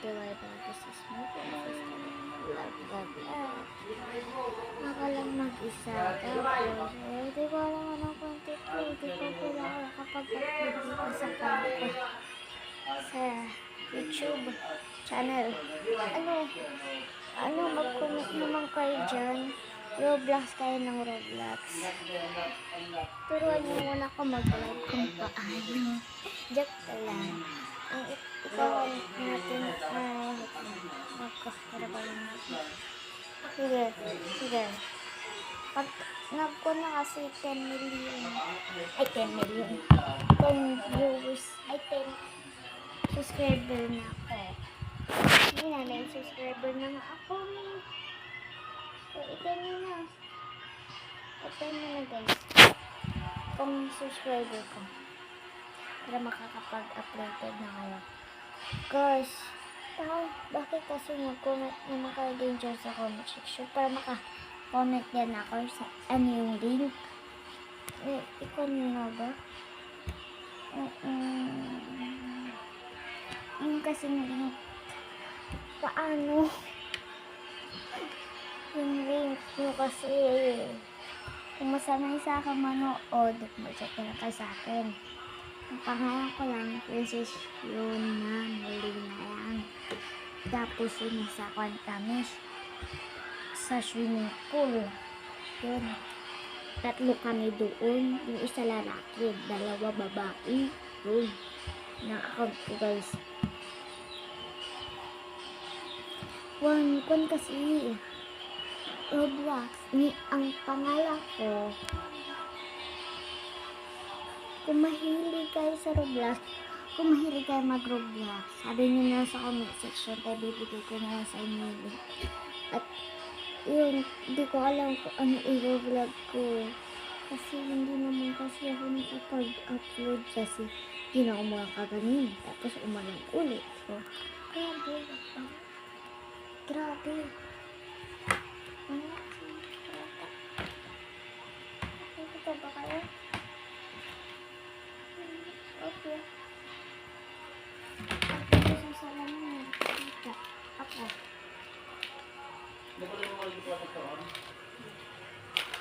DIY this is my vlog. Ako lang mag-isa. Tapos, di ko alam anong content ko. Di ko pala ako nakapag-upload dito sa kanal ko. Sa YouTube channel. Mag-comment naman kayo dyan. Roblox kayo ng Roblox. Turuan niyo muna ako mag-live kung paano. Joke ka lang. Ang ikaw natin ay magkakarapan natin. Sige. Pag nag-ko na kasi 10 million. Ay, 10 million. 10 viewers. Ay, 10 subscriber na ako. Hindi na, 9 subscriber na nga ako. Ito na. Ito na guys. Kung subscriber ko. Para makakapag-uploaded na kayo. Guys, bakit kasi mag-comment naman kayo din dyan sa comment section para maka-comment din ako sa yung link. Ikaw na ba? Yung kasi link. Paano? Yung link nyo kasi kung masanay sa akin manood, mag-check na kayo sa akin. Ang pangalan ko lang, Princess Yuna, muli na yan. Tapos yun, nasa kami sa swimming pool. Yun. 3 kami doon. Yung isa lalaki, 2 babae. Yun. Na-account ko guys. 1 kasi Roblox. Ang pangalan ko, kung mahilig kayo sa Roblox, kung mahilig kayo mag-Roblox, sabi nyo na sa comment section, tayo bibigay ko na sa inyo link. At yun, hindi ko alam kung ano i-vlog ko. Kasi hindi naman kasi ako nakapag-upload kasi hindi na ako makakaganin. Tapos umalang ulit. So, grabe. Nakikita ba kayo? Okay. Ako sa salamin. Nakikita. Ako.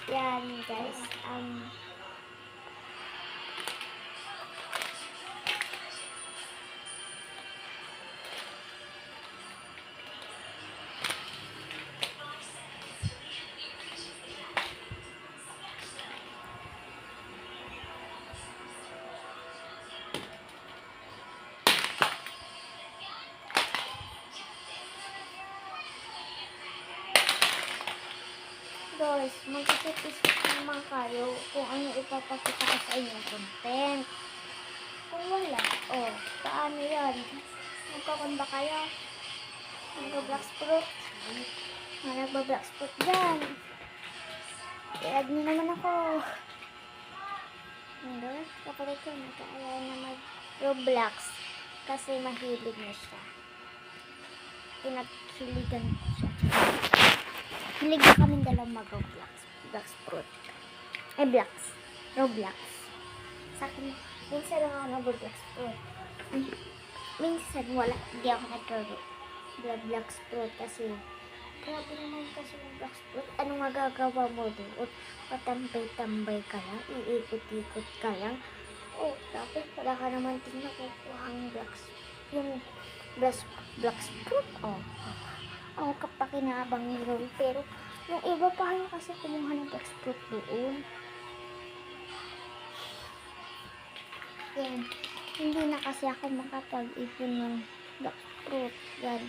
Yan guys. Guys, mag-isip-isip naman kayo kung ano ipapakita ko sa inyong content. Kung wala, paano yan? Magkakunda kayo? Nagba-blacksprut? Nagba-blacksprut dyan. I-add nyo naman ako. Hindi, kapatid ko nagkaalala na mag-Roblox kasi mahilig na siya. Pinaghiligan ko siya. Hilig na kaming dalawang mag-Roblox. Blacksprut. Roblox. Sa akin, minsan lang ako nag-Blacksprut. Minsan wala. Hindi ako nag-Blacksprut kasi grabe naman kasi yung Blacksprut. Anong magagawa mo doon? Patambay-tambay ka lang? Iikot-ikot ka lang? Tapos wala ka naman din nakukuha ang Blacksprut. Ang kapakinabang ni Roy, pero yung iba pa rin kasi kumuha ng Blacksprut doon. Yan. Hindi na kasi ako makapag-ipon ng Blacksprut. Yan.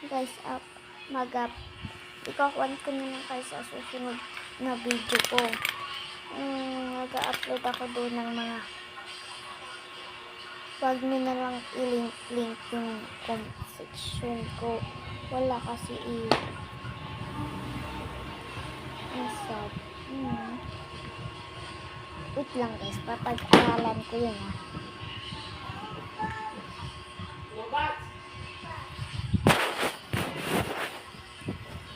Guys, ikakuan ko na lang kayo sa susunod na video ko. Mag-upload ako doon ng mga wag nyo na lang i-link yung comment section ko. Wala kasi sad. Wait lang guys, papag-aralan ko yun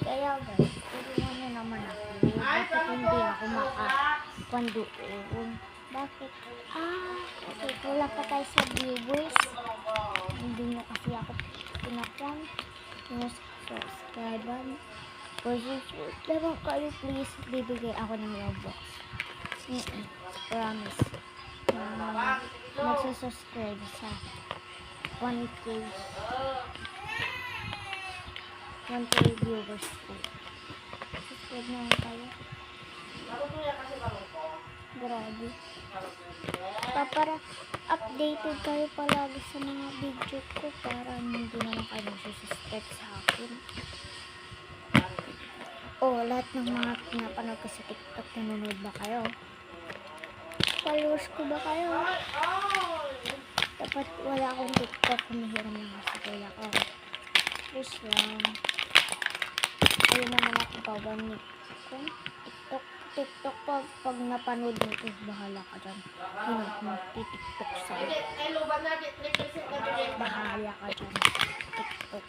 Kaya guys, tulungan nyo naman ako. Bakit hindi ako makakuan doon? Bakit? Okay, wala pa tayo sa viewers. Hindi nyo kasi ako pinakuan. Yung subscribe. Kung subscribe kayo, please, bibigay ako ng Robux. Promise. Magsusubscribe sa 1K viewers ko. Subscribe na lang kayo. Grabe. Para updated kayo palagi sa mga video ko para hindi naman kayo magsusubscribe sa akin. Lahat ng mga pinapanood ko sa TikTok, nanonood ba kayo? Followers ko ba kayo? Dapat wala akong TikTok, humihiram lang ako sa kuya ko. Please lang. Ayun naman ako pabamit ko. TikTok pag napanood mo ito, bahala ka dyan. Magti-TikTok sa'yo. Bahala ka dyan. TikTok.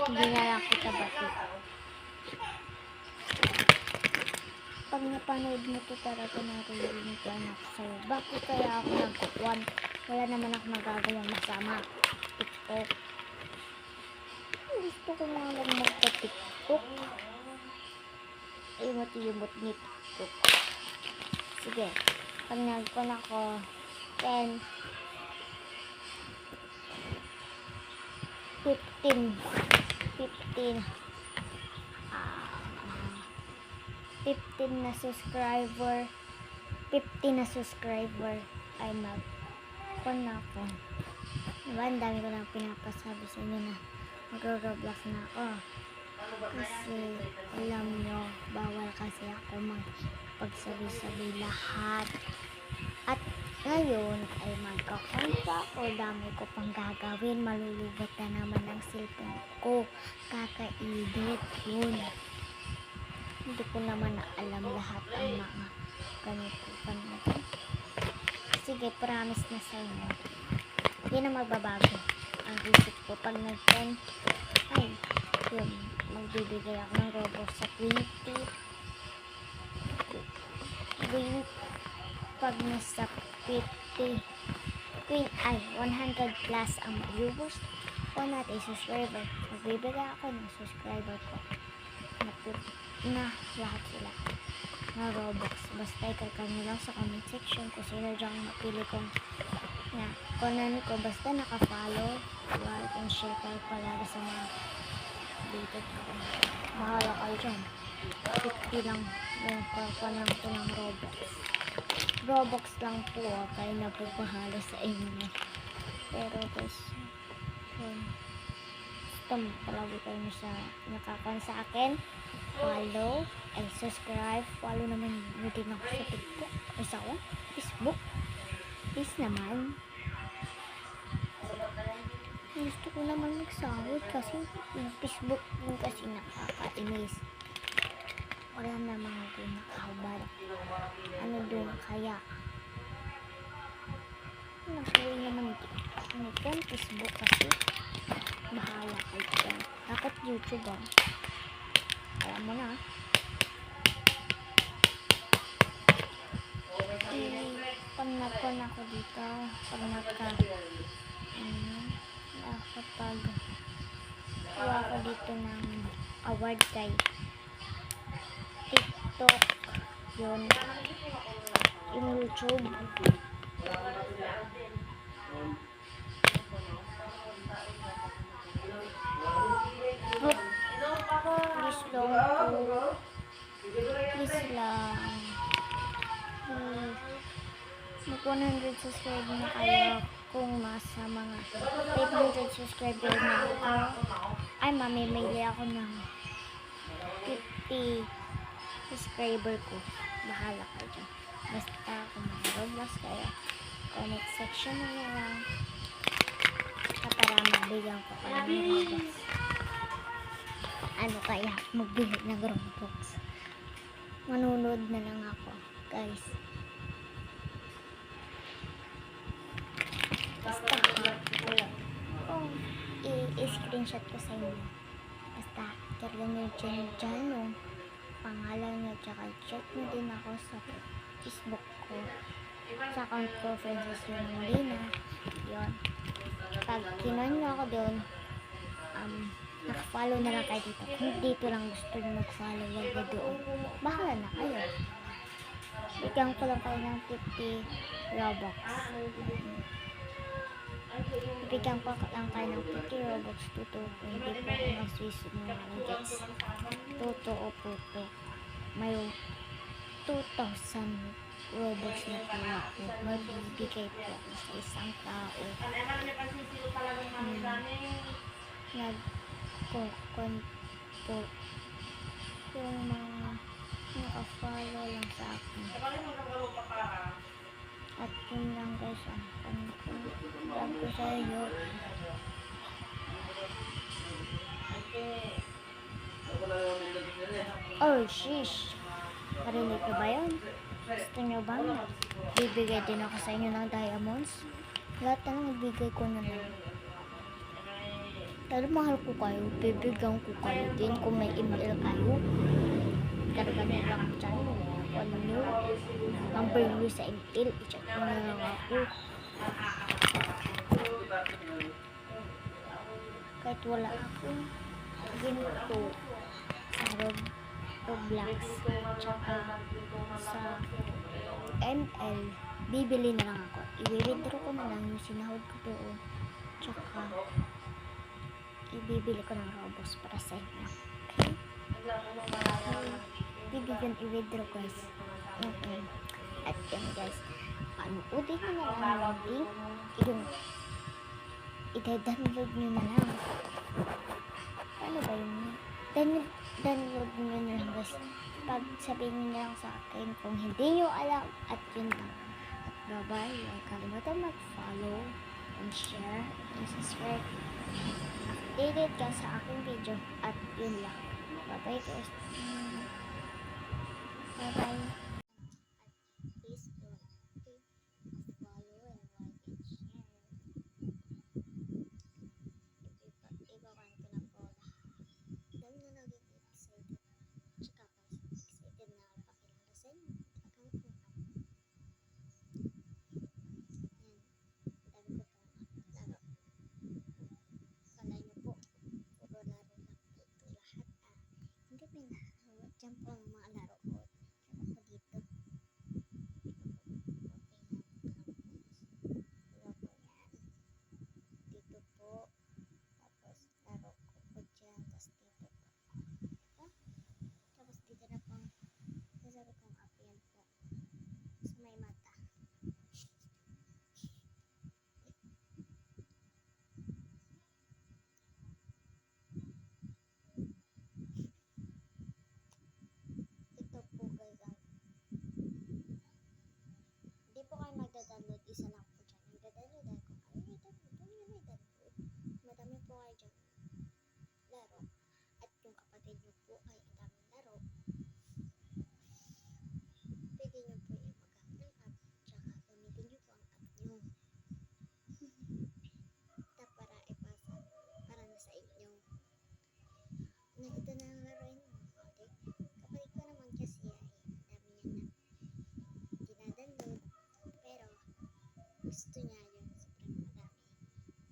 Hindi na lang kita batik. Pag napanood mo ito talaga naririnig ko anak sa'yo. Bakit kaya ako nag-1? Wala naman ako magagawang masama. TikTok. Gusto ko nga lang magpa-TikTok. Imot-imot ni TikTok. Sige. Pag nag-con ako, 10, 15 na subscriber, 50 na subscriber ay mag-con ako. Diba, ang dami ko lang pinapasabi sa inyo na mag-roblox na ako. Kasi alam nyo, bawal kasi ako magpagsabi-sabi lahat. At ngayon ay magka-con pa ako. Dami ko pang gagawin. Malulubat na naman ang cellphone ko. Kaka-edit yun. Hindi ko naman na alam lahat ang mga ganito. Sige, promise na sa inyo. Hindi na magbabago ang isip ko. Pag nag-10, ay, yun, magbibigay ako ng Robux sa 20. Pag nasa 50, 100 plus ang viewers o natin subscriber, magbibigay ako ng subscriber ko na lahat sila na Robux. Basta ikakal nyo lang sa comment section kung sino dyan mapili kong na kunan ko. Basta naka-follow, like and share kayo palagi sa mga updated ko. Bahala kayo dyan. 50 lang yung kunan ko ng Robux lang po, kaya na po bahala sa inyo. Pero guys, basta palagi kayo sa nakakon sa akin. Follow and subscribe. Follow naman nyo din ako sa TikTok o sa Facebook. Please naman. Gusto ko naman magsahod kasi yung Facebook yung kasi nakakainis. Wala naman ako nakahubad. Ano doon kaya? Nasuwi naman ito. Facebook kasi. Bahala kayo dyan. Dapat YouTube ah. Alam mo na. Pag nagkon ako dito, pag kapag kuha ko dito ng award kay TikTok, yun, yung YouTube, please lang, mag 100 subscribe na kayo. Kung nasa mga 800 subscriber na ako, ay mamimili ako ng 50 subscriber ko. Bahala kayo dyan. Basta kung mag-Roblox kayo, comment section na lang para magbigyan ko kayo ng Roblox. Ano kaya magbigay ng Roblox? Manunod na lang ako, guys. Basta kung i-screenshot ko sa inyo, basta kargan nyo dyan yung pangalan nyo, tsaka check nyo din ako sa Facebook ko, sa account ko, Francis yung Lina, yun. Pag kinuha niyo ako doon, naka-follow na lang kayo dito. Kung dito lang gusto niyo mag-follow, wag na doon. Bahala na kayo. Bigyan ko lang kayo ng 50 Robux. Bigyan ko lang kayo ng 50 Robux. Totoo po. Hindi po ako magsisinungaling, guys. Totoo po to. May 2,000 Robux na po ako. Magbibigay po ako sa isang tao. Nagkukon po yung mga naka-follow lang sa akin. At yun lang guys, ang vlog ko sa inyo. Oh shish, narinig ko ba yun? Gusto nyo ba? Bibigay din ako sa inyo ng diamonds. Lahat na lang ibigay ko na lang. Pero mahal ko kayo, bibigyan ko kayo din kung may email kayo. Karga na lang dyan. Ano nyo? Number nyo sa email, i-check ko na lang ako. Kahit wala akong ginto sa Roblox tsaka sa ML, bibili na lang ako. I-withdraw ko na lang yung sinahod ko doon. Tsaka ibibili ko ng Robux para sa inyo. Okay? Bibigyan i-withdraw guys. Okay. At yan guys, panoodin nyo na lang yung link. Yung i-download nyo na lang. Ano ba yun? Download nyo na lang guys. Pag sabihin nyo na lang sa akin kung hindi nyo alam. At yun lang. At bye-bye. Huwag kalimutan mag-follow and share and subscribe. Updated ka sa aking video. At yun lang. Bye-bye guys. Bye-bye. Please don't follow and like and share. Ibawan ko na po lahat. Dahil na naging excited. Tsaka excited na ako pakilala sa inyo. Account ko pa. Yan. Dami ko pong laro. Kala nyo po, puro laro lang po ito lahat. Hindi may laro. Diyan po ang mga laro ko. Diyan ako dito. Dito po. Tapos laro ko po dyan. Tapos dito po. Tapos dito na pang nasabi kong up yan po. Sa may mata. Ito po guys ang hindi po kayo magda-download. Isa lang po dyan. Magda-download ako. Ay, may download. Madami po kayo dyan. Laro. At yung kapatid nyo po ay ang daming laro. Pwede nyo po yung mag-up ng app. Tsaka gamitin nyo po ang app nyo. Para ipasa. Para na sa inyo. Na ito na ang laruin mo. Okay? Kapatid ko naman kasi ay dami niya na dinadownload. Pero gusto niya yun. Sobrang madami.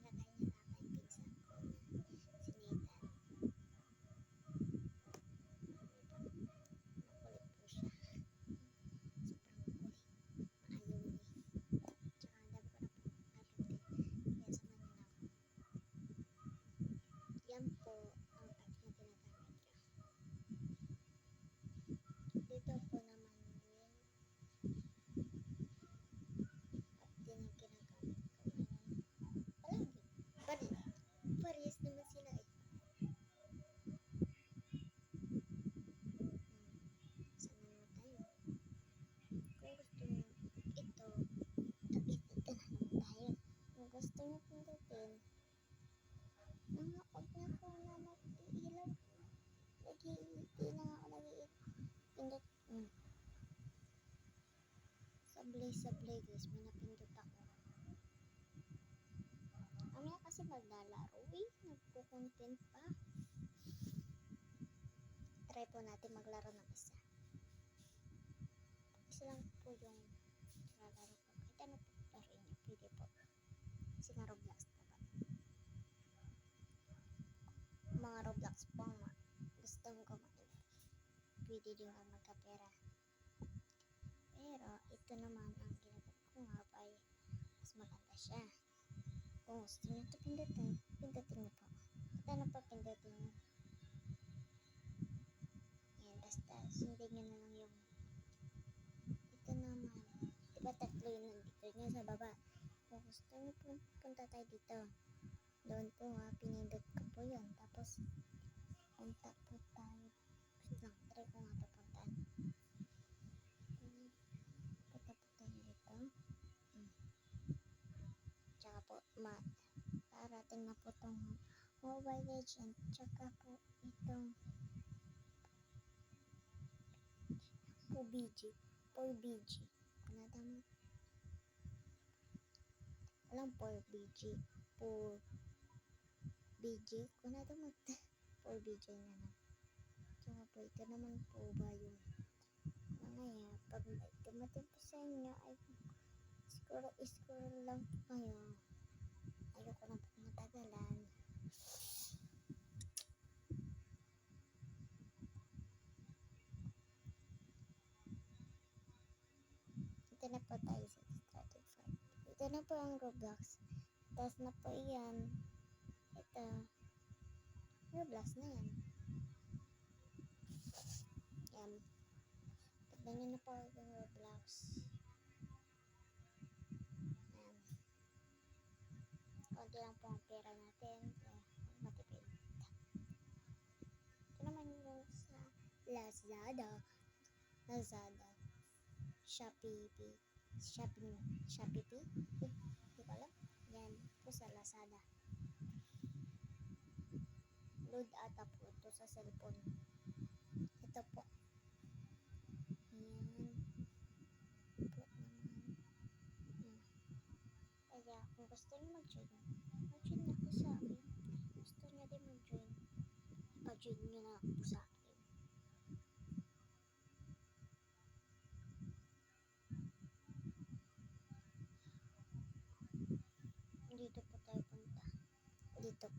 Nakaya niya tatay pinsan ko na si Nathan. Makulit po siya. Sobrang makulit. Maayaw niya. Tsaka ang dami ko na po narutin. Kaya samahan niyo na ako. Yan po ang app na ginagamit ko. Dito po naman yung app din ang ginagamit ko ngayon. Palagi. Parehas naman sila eh. Sana naman tayo. Kung gusto nyo ito, dito na naman tayo. Kung gusto nyo pindutin, mga huwag na po na mag-iilaw. Nag-iilang ako nag-iipindot. Sablay guys, may napindot ako. Mamaya kasi maglalaro eh. Nagpo-content pa. Try po natin maglaro ng isa. Isa lang po yung lalaro ko. Kahit ano po laruin nyo, pwede po. Kasi nga Roblox na ba? Roblox po gustong kumain. Pwede din ako magkapera. Pero ito naman ang ginagamit ko nga ay mas maganda siya. Kung gusto nyo ito pindutin nyo po. Ito na po pindutin nyo. Yan, basta sundin nyo na lang yung ito naman. Diba tatlo yun nandito nyo sa baba. Kung gusto nyo punta tayo dito. Doon po ha, pinindot ko po yun. Tapos punta po tayo. Wait lang, try ko nga papuntaan. Punta po tayo dito. Tsaka po, parating na po itong Mobile Legend. Tsaka po itong PUBG. PUBG. Kunada mo. Alam PUBG. PUBG. Kunada mo. PUBG na lang. Tsaka po, ito naman po ba yun? Mamaya, pag dumating po sa inyo, ay scroll lang po kayo. Ayoko na po matagalan. Ito na po tayo sa started fight. Ito na po ang Roblox. Tapos na po yan. Ito. Roblox na yan. Yan. Tignan nyo na po yung Roblox. Yan. Kunti lang po ang pera natin. Matipid. Ito naman yung sa Lazada. Shopee P. Di ko alam. Yan po sa Lazada. Load ata po ito sa cellphone. Ito po. Yan. Po naman. Yan. Kaya kung gusto nyo mag-join na po sa akin. Gusto nyo din mag-join. Pa-join nyo na po sa akin. Dito po tayo punta. Dito.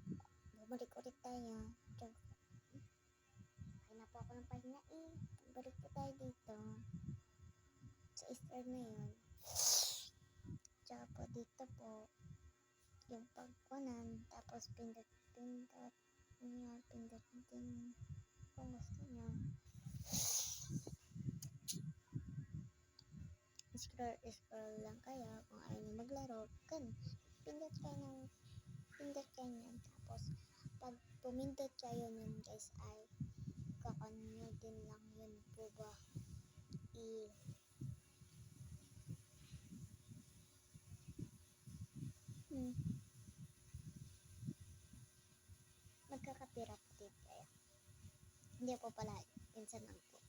Bumalik ulit tayo. Kaya na po ako ng pahinga eh. Bumalik po tayo dito. Sa Easter na yun. Tsaka po dito po. Yung pagkunan. Tapos pindot nyo. Pindot natin. Kung gusto nyo. Scroll lang kayo. Kung ayaw nyo maglaro. Pindot kayo nyan. Tapos pag pumindot kayo nun guys ay kakanyo din lang yun po ba magkakapira po din kayo. Hindi po pala pinsan lang po.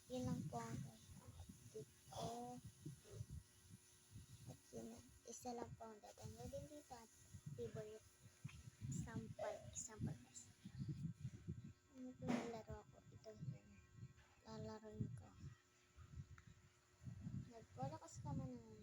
Yun lang po ang update ko. At yun lang. Isa lang po ang datanggol din dito at favorite sample guys. Ano po nalaro ako? Ito yun. Lalaroin ko. Nagpalakas naman ng